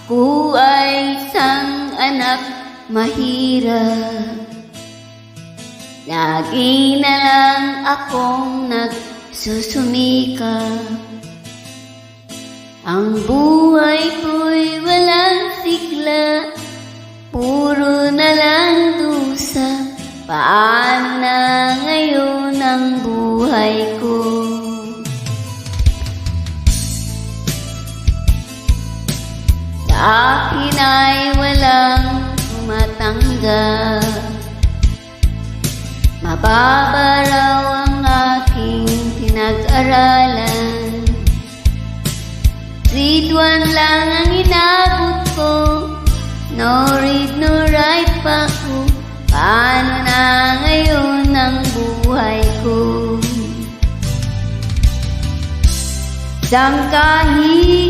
Ako ay isang anak mahirap. Lagi na lang akong nagsusumikap. Ang buhay ko'y walang sigla, puro na lang dusa. Paano na ngayon ang buhay ko? Sa akin ay walang tumatanggap. Mababa raw ang aking pinag-aralan. Grade 1 lang ang inabot ko, no read, no write pa ko. Paano na ngayon ang buhay ko? Isang kahit